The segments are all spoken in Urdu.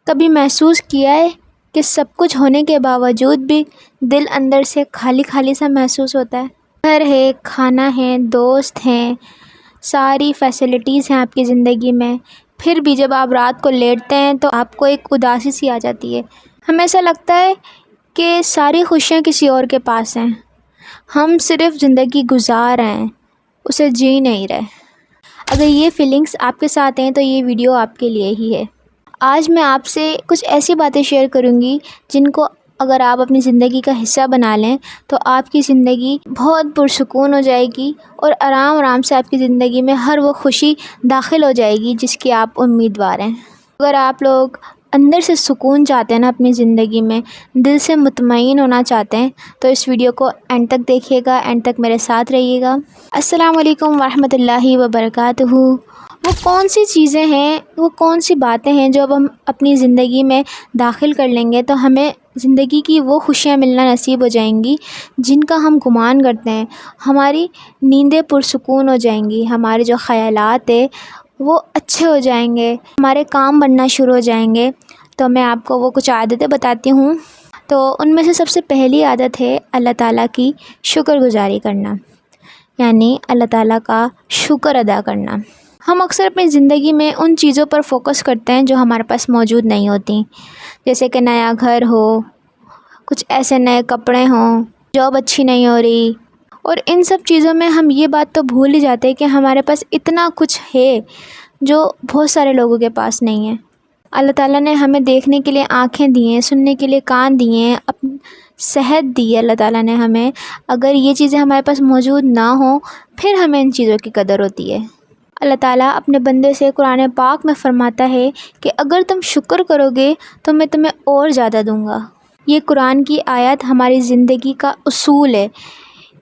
کبھی محسوس کیا ہے کہ سب کچھ ہونے کے باوجود بھی دل اندر سے خالی خالی سا محسوس ہوتا ہے؟ گھر ہے، کھانا ہے، دوست ہیں، ساری فیسلٹیز ہیں آپ کی زندگی میں، پھر بھی جب آپ رات کو لیٹتے ہیں تو آپ کو ایک اداسی سی آ جاتی ہے۔ ہمیں ایسا لگتا ہے کہ ساری خوشیاں کسی اور کے پاس ہیں، ہم صرف زندگی گزار رہے ہیں، اسے جی نہیں رہے۔ اگر یہ فیلنگس آپ کے ساتھ ہیں تو یہ ویڈیو آپ کے لیے ہی ہے۔ آج میں آپ سے کچھ ایسی باتیں شیئر کروں گی جن کو اگر آپ اپنی زندگی کا حصہ بنا لیں تو آپ کی زندگی بہت پرسکون ہو جائے گی اور آرام سے آپ کی زندگی میں ہر وہ خوشی داخل ہو جائے گی جس کی آپ امیدوار ہیں۔ اگر آپ لوگ اندر سے سکون چاہتے ہیں نا اپنی زندگی میں، دل سے مطمئن ہونا چاہتے ہیں تو اس ویڈیو کو اینڈ تک دیکھیے گا، اینڈ تک میرے ساتھ رہیے گا۔ السلام علیکم ورحمۃ اللہ وبرکاتہ۔ وہ کون سی چیزیں ہیں، وہ کون سی باتیں ہیں جو اب ہم اپنی زندگی میں داخل کر لیں گے تو ہمیں زندگی کی وہ خوشیاں ملنا نصیب ہو جائیں گی جن کا ہم گمان کرتے ہیں، ہماری نیندیں پرسکون ہو جائیں گی، ہمارے جو خیالات ہیں وہ اچھے ہو جائیں گے، ہمارے کام بننا شروع ہو جائیں گے۔ تو میں آپ کو وہ کچھ عادتیں بتاتی ہوں۔ تو ان میں سے سب سے پہلی عادت ہے اللہ تعالیٰ کی شکر گزاری کرنا، یعنی اللہ تعالیٰ کا شکر ادا کرنا۔ ہم اکثر اپنی زندگی میں ان چیزوں پر فوکس کرتے ہیں جو ہمارے پاس موجود نہیں ہوتی، جیسے کہ نیا گھر ہو، کچھ ایسے نئے کپڑے ہوں، جاب اچھی نہیں ہو رہی، اور ان سب چیزوں میں ہم یہ بات تو بھول ہی جاتے ہیں کہ ہمارے پاس اتنا کچھ ہے جو بہت سارے لوگوں کے پاس نہیں ہے۔ اللہ تعالیٰ نے ہمیں دیکھنے کے لیے آنکھیں دی ہیں، سننے کے لیے کان دیے ہیں، صحت دی ہے اللہ تعالیٰ نے ہمیں۔ اگر یہ چیزیں ہمارے پاس موجود نہ ہوں پھر ہمیں ان چیزوں کی قدر ہوتی ہے۔ اللہ تعالیٰ اپنے بندے سے قرآن پاک میں فرماتا ہے کہ اگر تم شکر کرو گے تو میں تمہیں اور زیادہ دوں گا۔ یہ قرآن کی آیت ہماری زندگی کا اصول ہے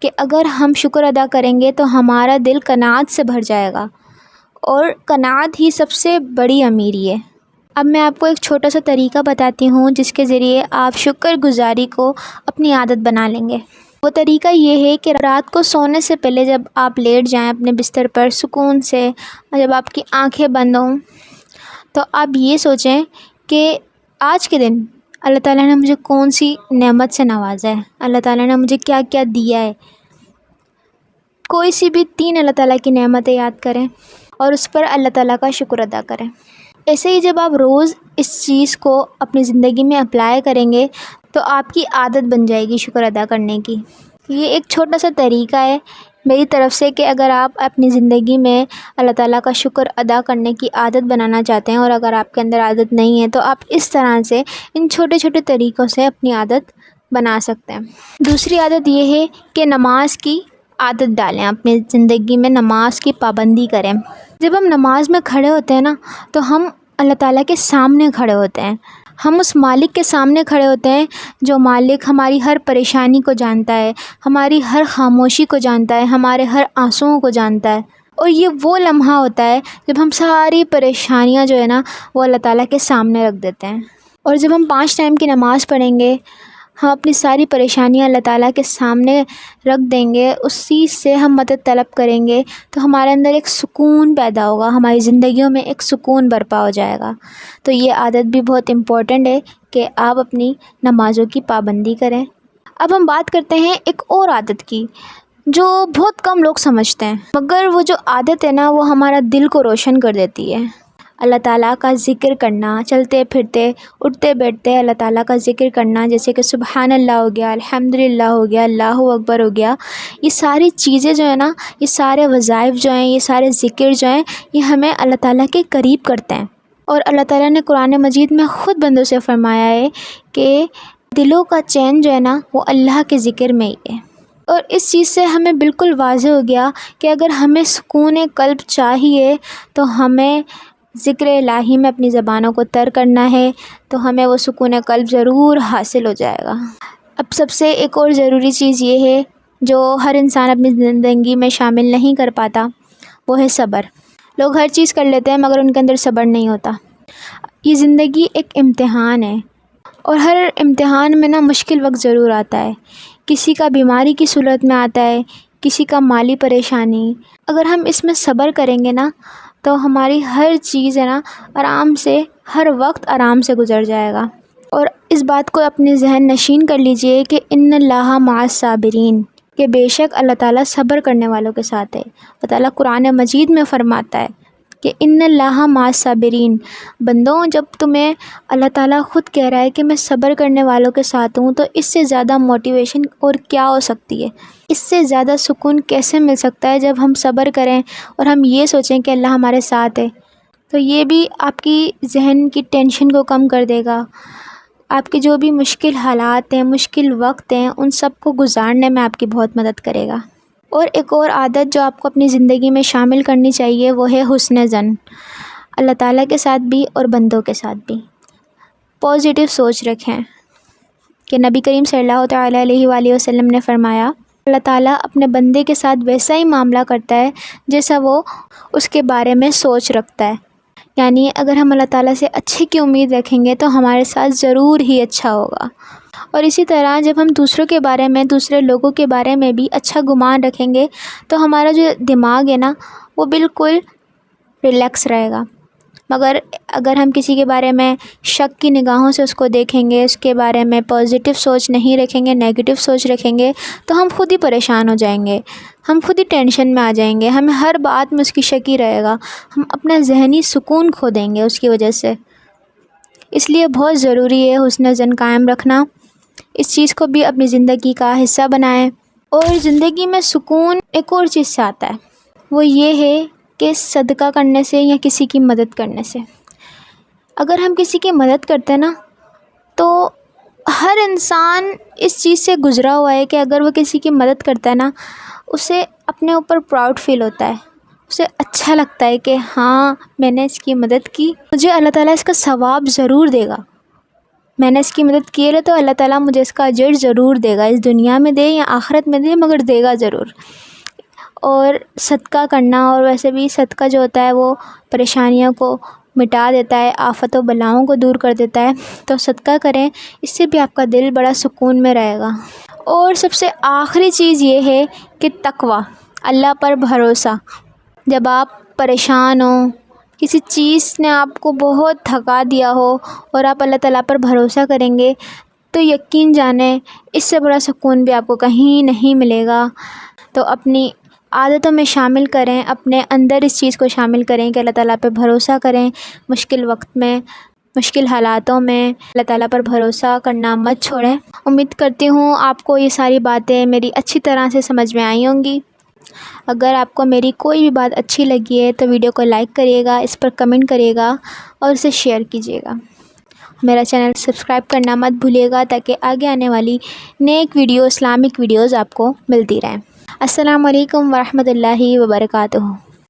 کہ اگر ہم شکر ادا کریں گے تو ہمارا دل قناعت سے بھر جائے گا، اور قناعت ہی سب سے بڑی امیری ہے۔ اب میں آپ کو ایک چھوٹا سا طریقہ بتاتی ہوں جس کے ذریعے آپ شکر گزاری کو اپنی عادت بنا لیں گے۔ وہ طریقہ یہ ہے کہ رات کو سونے سے پہلے جب آپ لیٹ جائیں اپنے بستر پر سکون سے، اور جب آپ کی آنکھیں بند ہوں تو آپ یہ سوچیں کہ آج کے دن اللہ تعالیٰ نے مجھے کون سی نعمت سے نوازا ہے، اللہ تعالیٰ نے مجھے کیا کیا دیا ہے۔ کوئی سی بھی 3 اللہ تعالیٰ کی نعمتیں یاد کریں اور اس پر اللہ تعالیٰ کا شکر ادا کریں۔ ایسے ہی جب آپ روز اس چیز کو اپنی زندگی میں اپلائی کریں گے تو آپ کی عادت بن جائے گی شکر ادا کرنے کی۔ یہ ایک چھوٹا سا طریقہ ہے میری طرف سے کہ اگر آپ اپنی زندگی میں اللہ تعالیٰ کا شکر ادا کرنے کی عادت بنانا چاہتے ہیں، اور اگر آپ کے اندر عادت نہیں ہے تو آپ اس طرح سے ان چھوٹے چھوٹے طریقوں سے اپنی عادت بنا سکتے ہیں۔ دوسری عادت یہ ہے کہ نماز کی عادت ڈالیں، اپنی زندگی میں نماز کی پابندی کریں۔ جب ہم نماز میں کھڑے ہوتے ہیں نا تو ہم اللہ تعالیٰ کے سامنے کھڑے ہوتے ہیں، ہم اس مالک کے سامنے کھڑے ہوتے ہیں جو مالک ہماری ہر پریشانی کو جانتا ہے، ہماری ہر خاموشی کو جانتا ہے، ہمارے ہر آنسوؤں کو جانتا ہے۔ اور یہ وہ لمحہ ہوتا ہے جب ہم ساری پریشانیاں جو ہے نا وہ اللہ تعالیٰ کے سامنے رکھ دیتے ہیں۔ اور جب ہم 5 ٹائم کی نماز پڑھیں گے، ہم اپنی ساری پریشانیاں اللہ تعالیٰ کے سامنے رکھ دیں گے، اسی سے ہم مدد طلب کریں گے تو ہمارے اندر ایک سکون پیدا ہوگا، ہماری زندگیوں میں ایک سکون برپا ہو جائے گا۔ تو یہ عادت بھی بہت امپورٹنٹ ہے کہ آپ اپنی نمازوں کی پابندی کریں۔ اب ہم بات کرتے ہیں ایک اور عادت کی جو بہت کم لوگ سمجھتے ہیں، مگر وہ جو عادت ہے نا وہ ہمارا دل کو روشن کر دیتی ہے۔ اللہ تعالیٰ کا ذکر کرنا، چلتے پھرتے اٹھتے بیٹھتے اللہ تعالیٰ کا ذکر کرنا، جیسے کہ سبحان اللہ ہو گیا، الحمدللہ ہو گیا، اللہ اکبر ہو گیا۔ یہ ساری چیزیں جو ہیں نا، یہ سارے وظائف جو ہیں، یہ سارے ذکر جو ہیں، یہ ہمیں اللہ تعالیٰ کے قریب کرتے ہیں۔ اور اللہ تعالیٰ نے قرآن مجید میں خود بندوں سے فرمایا ہے کہ دلوں کا چین جو ہے نا وہ اللہ کے ذکر میں ہی ہے۔ اور اس چیز سے ہمیں بالکل واضح ہو گیا کہ اگر ہمیں سکون قلب چاہیے تو ہمیں ذکر الہی میں اپنی زبانوں کو تر کرنا ہے، تو ہمیں وہ سکون قلب ضرور حاصل ہو جائے گا۔ اب سب سے ایک اور ضروری چیز یہ ہے جو ہر انسان اپنی زندگی میں شامل نہیں کر پاتا، وہ ہے صبر۔ لوگ ہر چیز کر لیتے ہیں مگر ان کے اندر صبر نہیں ہوتا۔ یہ زندگی ایک امتحان ہے، اور ہر امتحان میں نا مشکل وقت ضرور آتا ہے۔ کسی کا بیماری کی صورت میں آتا ہے، کسی کا مالی پریشانی۔ اگر ہم اس میں صبر کریں گے نا تو ہماری ہر چیز ہے نا آرام سے، ہر وقت آرام سے گزر جائے گا۔ اور اس بات کو اپنے ذہن نشین کر لیجئے کہ ان اللہ مع الصابرین، کہ بے شک اللہ تعالیٰ صبر کرنے والوں کے ساتھ ہے۔ اللہ تعالیٰ قرآن مجید میں فرماتا ہے کہ ان اللہ مع الصابرین، بندوں جب تمہیں اللہ تعالیٰ خود کہہ رہا ہے کہ میں صبر کرنے والوں کے ساتھ ہوں، تو اس سے زیادہ موٹیویشن اور کیا ہو سکتی ہے؟ اس سے زیادہ سکون کیسے مل سکتا ہے جب ہم صبر کریں اور ہم یہ سوچیں کہ اللہ ہمارے ساتھ ہے؟ تو یہ بھی آپ کی ذہن کی ٹینشن کو کم کر دے گا، آپ کے جو بھی مشکل حالات ہیں، مشکل وقت ہیں، ان سب کو گزارنے میں آپ کی بہت مدد کرے گا۔ اور ایک اور عادت جو آپ کو اپنی زندگی میں شامل کرنی چاہیے وہ ہے حسن ظن، اللہ تعالیٰ کے ساتھ بھی اور بندوں کے ساتھ بھی۔ پازیٹیو سوچ رکھیں کہ نبی کریم صلی اللہ تعالیٰ علیہ وآلہ وسلم نے فرمایا، اللہ تعالیٰ اپنے بندے کے ساتھ ویسا ہی معاملہ کرتا ہے جیسا وہ اس کے بارے میں سوچ رکھتا ہے۔ یعنی اگر ہم اللہ تعالیٰ سے اچھے کی امید رکھیں گے تو ہمارے ساتھ ضرور ہی اچھا ہوگا۔ اور اسی طرح جب ہم دوسروں کے بارے میں، دوسرے لوگوں کے بارے میں بھی اچھا گمان رکھیں گے تو ہمارا جو دماغ ہے نا وہ بالکل ریلیکس رہے گا۔ مگر اگر ہم کسی کے بارے میں شک کی نگاہوں سے اس کو دیکھیں گے، اس کے بارے میں پازیٹیو سوچ نہیں رکھیں گے، نیگیٹو سوچ رکھیں گے، تو ہم خود ہی پریشان ہو جائیں گے، ہم خود ہی ٹینشن میں آ جائیں گے، ہمیں ہر بات میں اس کی شک ہی رہے گا، ہم اپنا ذہنی سکون کھو دیں گے اس کی وجہ سے۔ اس لیے بہت ضروری ہے حسن ظن قائم رکھنا، اس چیز کو بھی اپنی زندگی کا حصہ بنائیں۔ اور زندگی میں سکون ایک اور چیز سے آتا ہے، وہ یہ ہے کہ صدقہ کرنے سے یا کسی کی مدد کرنے سے۔ اگر ہم کسی کی مدد کرتے ہیں نا تو ہر انسان اس چیز سے گزرا ہوا ہے کہ اگر وہ کسی کی مدد کرتا ہے نا اسے اپنے اوپر پراؤڈ فیل ہوتا ہے، اسے اچھا لگتا ہے کہ ہاں میں نے اس کی مدد کی، مجھے اللہ تعالیٰ اس کا ثواب ضرور دے گا، میں نے اس کی مدد کی ہے تو اللہ تعالیٰ مجھے اس کا اجر ضرور دے گا، اس دنیا میں دے یا آخرت میں دے مگر دے گا ضرور۔ اور صدقہ کرنا، اور ویسے بھی صدقہ جو ہوتا ہے وہ پریشانیوں کو مٹا دیتا ہے، آفت و بلاؤں کو دور کر دیتا ہے، تو صدقہ کریں، اس سے بھی آپ کا دل بڑا سکون میں رہے گا۔ اور سب سے آخری چیز یہ ہے کہ تقویٰ، اللہ پر بھروسہ۔ جب آپ پریشان ہوں، کسی چیز نے آپ کو بہت تھکا دیا ہو اور آپ اللہ تعالیٰ پر بھروسہ کریں گے تو یقین جانیں اس سے بڑا سکون بھی آپ کو کہیں نہیں ملے گا۔ تو اپنی عادتوں میں شامل کریں، اپنے اندر اس چیز کو شامل کریں کہ اللہ تعالیٰ پہ بھروسہ کریں، مشکل وقت میں، مشکل حالاتوں میں اللہ تعالیٰ پر بھروسہ کرنا مت چھوڑیں۔ امید کرتی ہوں آپ کو یہ ساری باتیں میری اچھی طرح سے سمجھ میں آئی ہوں گی۔ اگر آپ کو میری کوئی بھی بات اچھی لگی ہے تو ویڈیو کو لائک کریے گا، اس پر کمنٹ کریے گا اور اسے شیئر کیجیے گا۔ میرا چینل سبسکرائب کرنا مت بھولیے گا تاکہ آگے آنے والی نیک ویڈیو، اسلامک ویڈیوز آپ کو ملتی رہیں۔ السلام علیکم ورحمۃ اللہ وبرکاتہ۔